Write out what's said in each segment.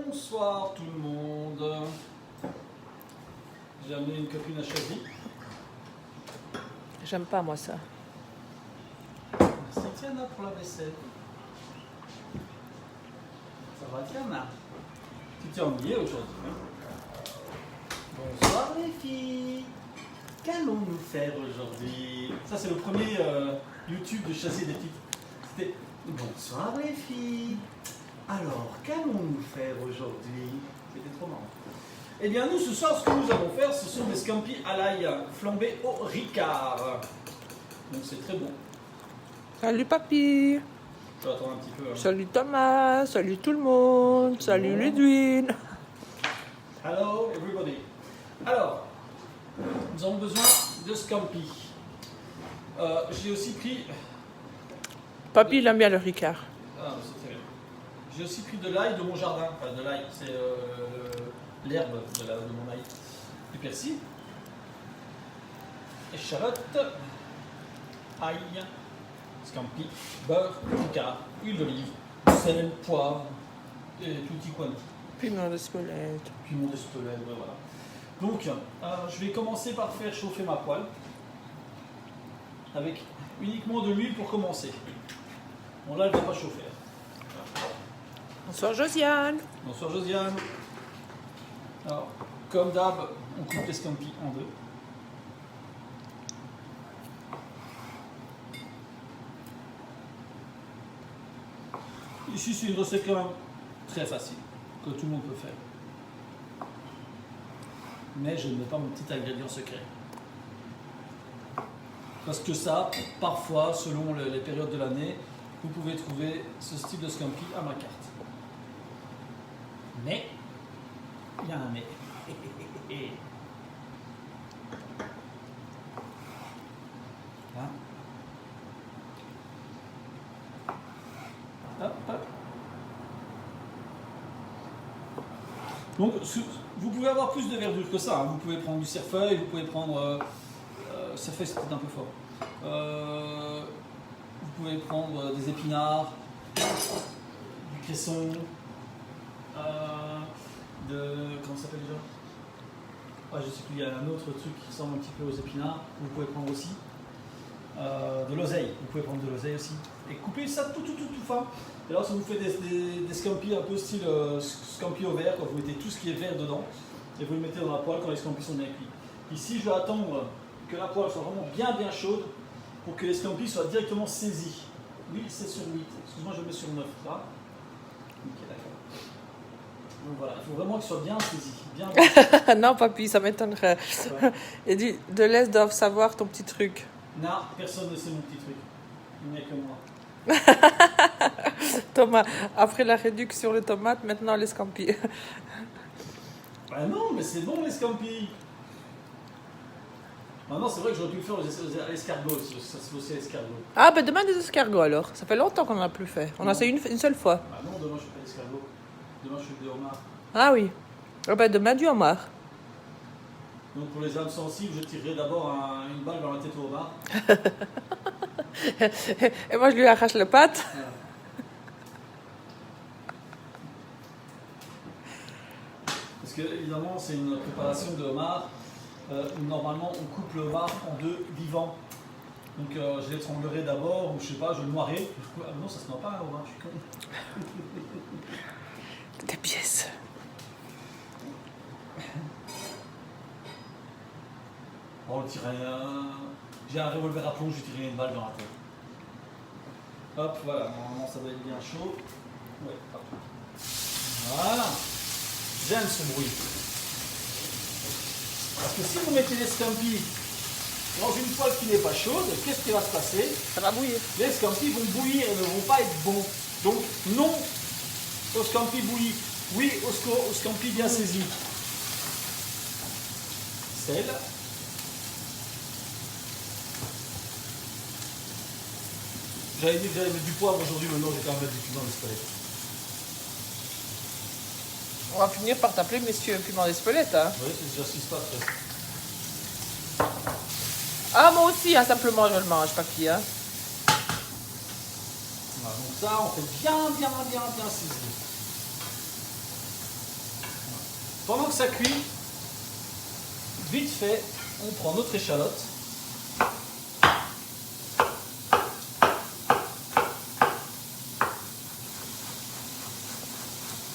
Bonsoir tout le monde. J'ai amené une copine à Chazy. J'aime pas moi ça. Merci Tiana pour la vaisselle. Ça va Tiana? Tu t'es ennuyée aujourd'hui, hein? Bonsoir les filles. Qu'allons-nous faire aujourd'hui? Ça c'est le premier YouTube de Chasser des titres. C'était bonsoir les filles. Alors, qu'allons-nous faire aujourd'hui? C'était trop marrant. Eh bien, nous, ce soir, ce que nous allons faire, ce sont des scampi à l'ail flambés au Ricard. Donc, c'est très bon. Salut papy. Je vais attendre un petit peu. Hein. Salut Thomas. Salut tout le monde. Salut Ludwig. Hello, everybody. Alors, nous avons besoin de scampi. J'ai aussi pris... Papy, il aime bien le Ricard. Ah, c'est très bien. J'ai aussi pris de l'ail de mon jardin. Enfin, de l'ail, c'est l'herbe de mon ail. Du persil. Échalote. Ail. Scampi. Beurre. Ricard. Huile d'olive. Sel. Poivre. Et tutti quanti. Piment de squelette. Piment d'Espelette, ouais, voilà. Donc, je vais commencer par faire chauffer ma poêle. Avec uniquement de l'huile pour commencer. Bon, là, elle ne va pas chauffer. Bonsoir Josiane. Bonsoir Josiane. Alors, comme d'hab, on coupe les scampi en deux. Ici, c'est une recette quand même très facile, que tout le monde peut faire. Mais je ne mets pas mon petit ingrédient secret. Parce que ça, parfois, selon les périodes de l'année, vous pouvez trouver ce style de scampi à ma carte. Mais, il y a un mais. Hein? Hop, hop. Donc, vous pouvez avoir plus de verdure que ça. Hein. Vous pouvez prendre du cerfeuil, vous pouvez prendre... cerfeuil, c'est peut-être un peu fort. Vous pouvez prendre des épinards, du cresson, comment ça s'appelle déjà? Ah, je sais plus, il y a un autre truc qui ressemble un petit peu aux épinards. Vous pouvez prendre aussi de l'oseille. Vous pouvez prendre de l'oseille aussi. Et couper ça tout fin. Et alors, ça vous fait des scampi un peu style scampi au vert, quand vous mettez tout ce qui est vert dedans, et vous le mettez dans la poêle quand les scampi sont bien cuits. Ici, je vais attendre que la poêle soit vraiment bien chaude pour que les scampi soient directement saisis. Oui, c'est sur 8. Excuse-moi, je le mets sur 9. Là. Ok, d'accord. Donc voilà, il faut vraiment qu'il soit bien saisi. Bien. Non papy, ça m'étonnerait. Ouais. Et dit, de l'Est doivent savoir ton petit truc. Non, personne ne sait mon petit truc. Il n'y a que moi. Thomas, après la réduction sur les tomates, maintenant les scampi. Bah non, mais c'est bon les scampi. Maintenant, c'est vrai que j'aurais pu le faire aux escargots, ça se fait aussi à l'escargot. Ah ben demain des escargots alors. Ça fait longtemps qu'on n'en a plus fait. On a fait une seule fois. Bah non, demain je fais pas d'escargot. Demain je fais des homards. Ah oui. Ah ben demain du homard. Donc pour les âmes sensibles, je tirerai d'abord une balle dans la tête au homard. Et moi je lui arrache les pattes. Voilà. Parce que évidemment c'est une préparation de homard où normalement on coupe le homard en deux vivants. Donc je l'étranglerai d'abord, ou je sais pas, je le noierai. Ah non, ça se noie pas un homard, je suis con. Des pièces. Bon, j'ai un revolver à plomb, je vais tirer une balle dans la tête. Hop, voilà, normalement ça doit être bien chaud. Ouais, hop. Voilà. J'aime ce bruit. Parce que si vous mettez les scampi dans une poêle qui n'est pas chaude, qu'est-ce qui va se passer? Ça va bouillir. Les scampi vont bouillir et ne vont pas être bons. Donc non au scampi bouilli. Oui au scampi bien saisi. Sel. J'avais dit que j'allais mettre du poivre aujourd'hui, maintenant j'ai quand même mettre du piment d'Espelette. On va finir par t'appeler Monsieur Piment d'Espelette. Hein. Oui, c'est déjà ce qui se passe. Ah moi aussi, hein, simplement je le mange, papy. Hein. Voilà, donc ça, on fait bien saisir. Pendant que ça cuit, vite fait, on prend notre échalote.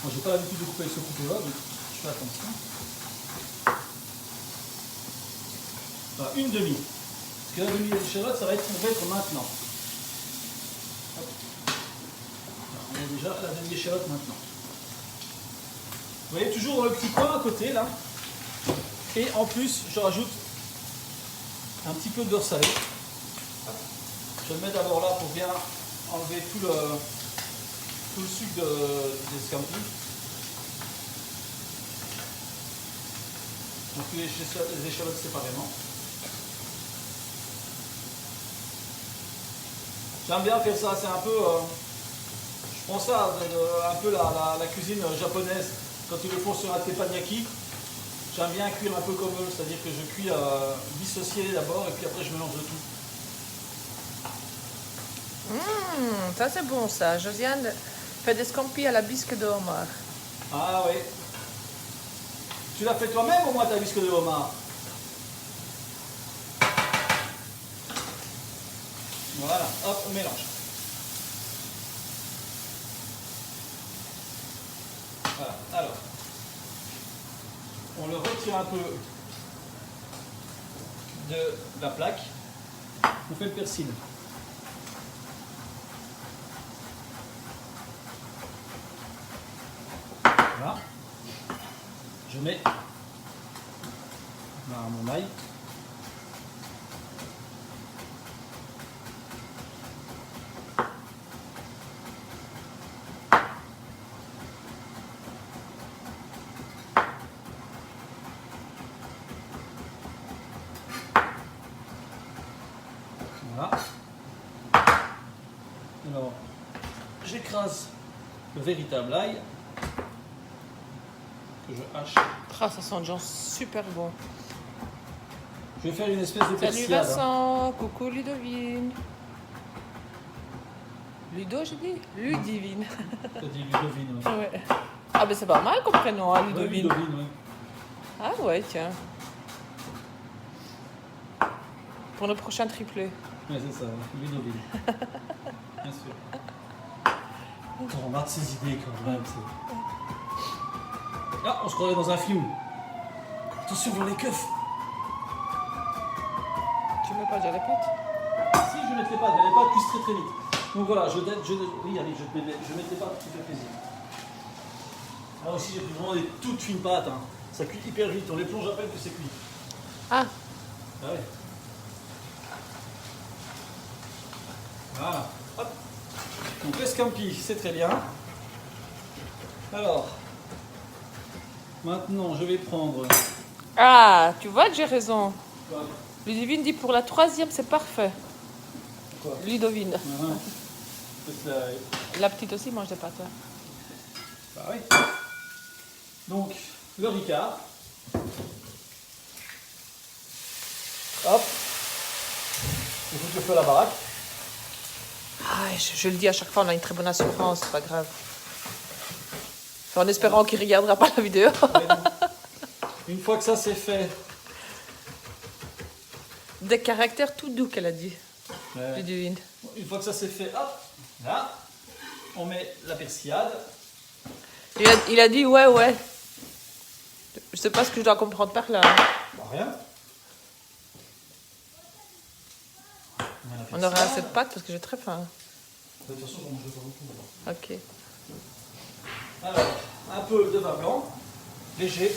Moi, j'ai pas l'habitude de couper avec ce couteau-là, donc je fais attention. Voilà, une demi. Parce que la demi d'échalote, ça va être maintenant. Hop. Voilà, on a déjà la demi échalote maintenant. Vous voyez, toujours dans le petit coin à côté, là. Et en plus, je rajoute un petit peu de beurre salé. Je le mets d'abord là pour bien enlever tout le sucre des scampi. Donc les échalotes séparément. J'aime bien faire ça, c'est un peu, je prends ça un peu la cuisine japonaise quand ils le font sur un teppanyaki. J'aime bien cuire un peu comme eux, c'est-à-dire que je cuis dissocié d'abord et puis après je mélange le tout. Ça c'est bon ça. Josiane fait des scampi à la bisque de homard. Ah oui. Tu l'as fait toi-même au moins ta bisque de homard? Voilà, hop, on mélange. Voilà, alors. On le retire un peu de la plaque. On fait le persil. Voilà. Je mets mon ail. Voilà. Alors, j'écrase le véritable ail que je hache. Ah, ça sent genre super bon. Je vais faire une espèce de Salut persillade. Vincent, coucou Ludovine. Ludo, j'ai dit Ludivine. T'as dit Ludovine, ouais. Ouais. Ah, ben c'est pas mal comme prénom, hein, Ouais, Ludovine. Ludovine, ouais. Ah, ouais, tiens. Pour le prochain triplé. Ouais, c'est ça, Ludovine. Bien sûr. On regarde ses idées quand même. Ah, on se croirait dans un film. Attention, vers les keufs. Tu mets pas déjà les pâtes? Si, je ne mettrai pas, les pâtes cuisent très très vite. Donc voilà, oui, allez, je mets les pâtes qui fait plaisir. Là aussi, j'ai pris vraiment des toutes fines pâtes. Hein. Ça cuit hyper vite, on les plonge à peine que c'est cuit. Ah, Ah ouais. Voilà. Hop. Donc les scampi, c'est très bien. Alors, maintenant, je vais prendre... ah, tu vois que j'ai raison. Quoi? Ludivine dit pour la troisième, c'est parfait. Quoi? Ludovine. La... La petite aussi mange des pâtes. Ouais. Bah oui. Donc, le ricard. Hop. Je fous le feu à la baraque. Ah, je le dis à chaque fois, on a une très bonne assurance, c'est pas grave. Enfin, en espérant qu'il ne regardera pas la vidéo. Une fois que ça c'est fait, Des caractères tout doux qu'elle a dit, une Ludivine. fois que ça c'est fait, hop, là, on met la persillade. Il a dit ouais. Je sais pas ce que je dois comprendre par là. Bah rien. On aura assez de pâtes parce que j'ai très faim. De toute façon, on mange pas beaucoup. Ok. Alors, un peu de vin blanc, léger.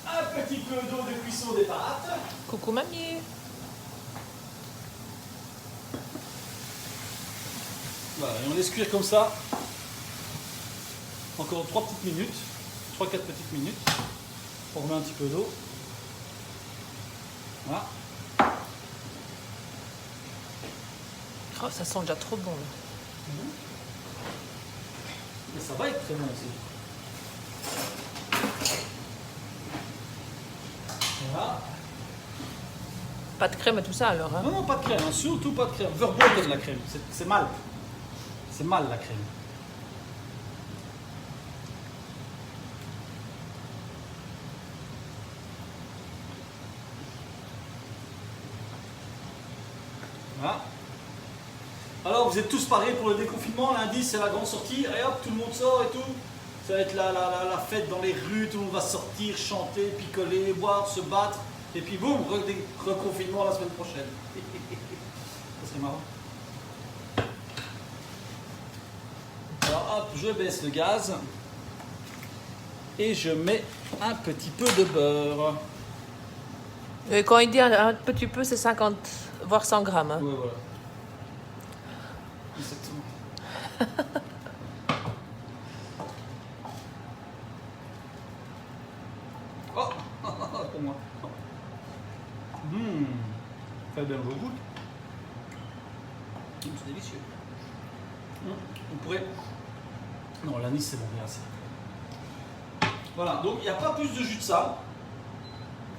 Un petit peu d'eau de cuisson des pâtes. Coucou mamie. Voilà, et on laisse cuire comme ça. Encore 3 petites minutes. 3-4 petites minutes. On remet un petit peu d'eau. Voilà. Oh, ça sent déjà trop bon là. Et ça va être très bon aussi. Voilà. Pas de crème et tout ça alors. Hein. Non, non, pas de crème, hein, surtout pas de crème. Verboten la crème, c'est mal. C'est mal la crème. Voilà. Alors vous êtes tous parés pour le déconfinement, lundi c'est la grande sortie, et hop, tout le monde sort et tout. Ça va être la fête dans les rues, tout le monde va sortir, chanter, picoler, boire, se battre, et puis boum, reconfinement la semaine prochaine. Ça serait marrant. Alors hop, je baisse le gaz, et je mets un petit peu de beurre. Et quand il dit un petit peu, c'est 50, voire 100 grammes. Hein. Ouais, voilà. Exactement. Oh, pour moi. Fait bien beau goût. C'est délicieux. On pourrait. Non, l'anis c'est bon, bien assez. Voilà, donc il n'y a pas plus de jus de ça.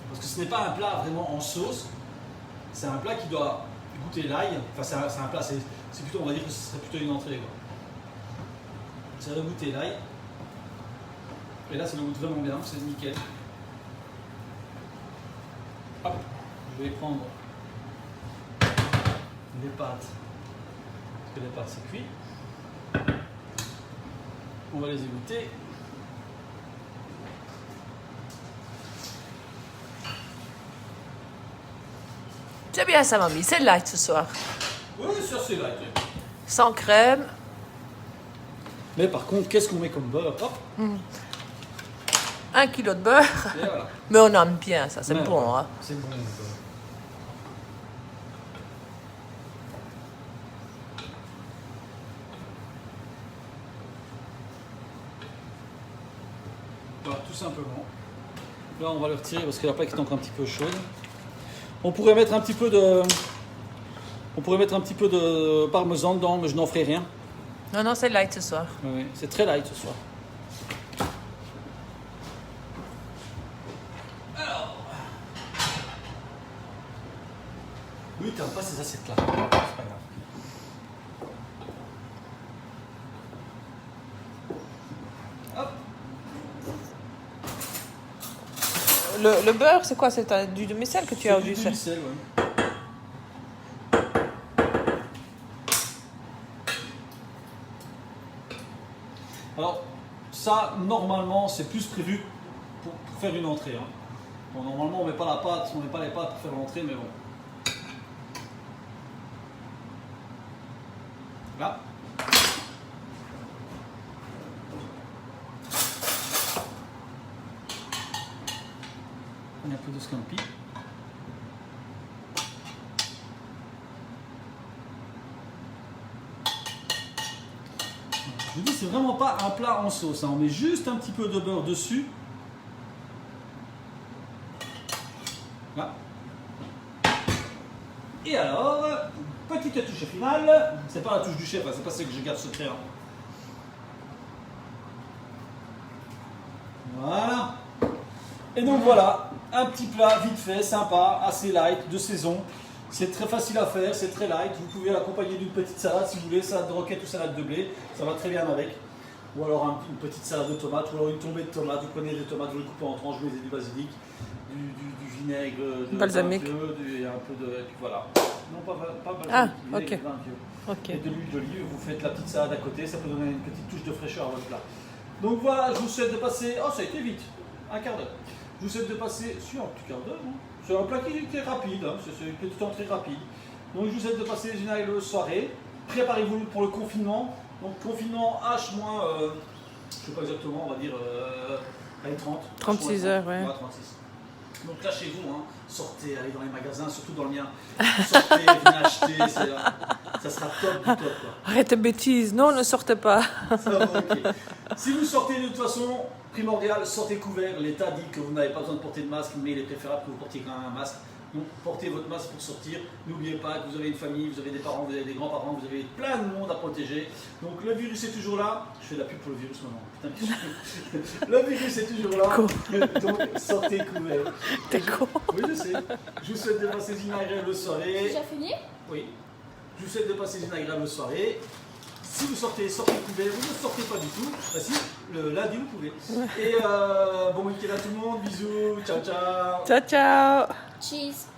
Parce que ce n'est pas un plat vraiment en sauce. C'est un plat qui doit goûter l'ail. Enfin, c'est un plat, c'est plutôt, on va dire que ce serait plutôt une entrée. Quoi. Ça va goûter l'ail. Et là, ça le goûte vraiment bien, c'est nickel. Hop, je vais prendre les pâtes. Parce que les pâtes, c'est cuit. On va les égoutter. C'est bien ça, mamie. C'est light ce soir. Oui, ça c'est light. Sans crème. Mais par contre, qu'est-ce qu'on met comme beurre? Hop. 1 kilo de beurre. Et voilà. Mais on aime bien ça, c'est Ouais, bon. Hein. C'est bon le beurre. Voilà, tout simplement. Là, on va le retirer parce que la plaque est encore un petit peu chaude. On pourrait mettre un petit peu de parmesan dedans, mais je n'en ferai rien. Non, non, c'est light ce soir. Oui, c'est très light ce soir. Alors. Oui, t'aimes pas ces assiettes-là. C'est pas grave. Hop. Le beurre, c'est quoi? C'est du demi-sel que tu as au du demi-sel? demi-sel, ouais. Alors, ça, normalement, c'est plus prévu pour faire une entrée. Hein. Bon, normalement, on met pas la pâte, on met pas les pâtes pour faire l'entrée, mais bon. Là. On met un peu de scampi. Je vous dis, c'est vraiment pas un plat en sauce. Hein. On met juste un petit peu de beurre dessus. Là. Et alors, petite touche finale. C'est pas la touche du chef, hein. C'est pas celle que je garde secret. Hein. Voilà. Et donc voilà, un petit plat vite fait, sympa, assez light, de saison. C'est très facile à faire, c'est très light. Vous pouvez l'accompagner d'une petite salade si vous voulez, salade de roquette ou salade de blé, ça va très bien avec. Ou alors une petite salade de tomates, ou alors une tombée de tomates. Vous prenez des tomates, vous les coupez en tranches, vous mettez du basilic, du vinaigre, de balsamique. et un peu de. Et puis voilà. Non, pas balsamique, Ah, vinaigre ok. vin vieux. Ok. Et de l'huile d'olive, vous faites la petite salade à côté, ça peut donner une petite touche de fraîcheur à votre plat. Donc voilà, je vous souhaite de passer. Oh, ça a été vite, un quart d'heure. Je vous souhaite de passer sur un petit quart d'heure. Hein. C'est un plat qui est rapide, hein. C'est une petite entrée rapide. Donc je vous souhaite de passer une agréable soirée. Préparez-vous pour le confinement. Donc confinement H-, je ne sais pas exactement, on va dire 30. 36 heures, ouais. 36. Donc lâchez-vous, hein. Sortez, allez dans les magasins, surtout dans le mien. Sortez, venez acheter, ça sera top du top. Quoi. Arrête tes bêtises, non, ne sortez pas. Ça va, ok. Si vous sortez de toute façon, primordial, sortez couvert. L'État dit que vous n'avez pas besoin de porter de masque, mais il est préférable que vous portiez quand même un masque Donc portez votre masque pour sortir. N'oubliez pas que vous avez une famille, vous avez des parents, vous avez des grands-parents, vous avez plein de monde à protéger. Donc le virus est toujours là. Je fais de la pub pour le virus maintenant. Putain, le virus est toujours là. Donc sortez couverts. T'es con. Oui, je sais. Je vous souhaite de passer une agréable soirée. C'est déjà fini? Oui. Je vous souhaite de passer une agréable soirée. Si vous sortez, sortez couvert. Vous ne sortez pas du tout. Bah si, le lundi vous pouvez. Et bon week-end à tout le monde. Bisous. Ciao, ciao. Ciao, ciao. Cheese.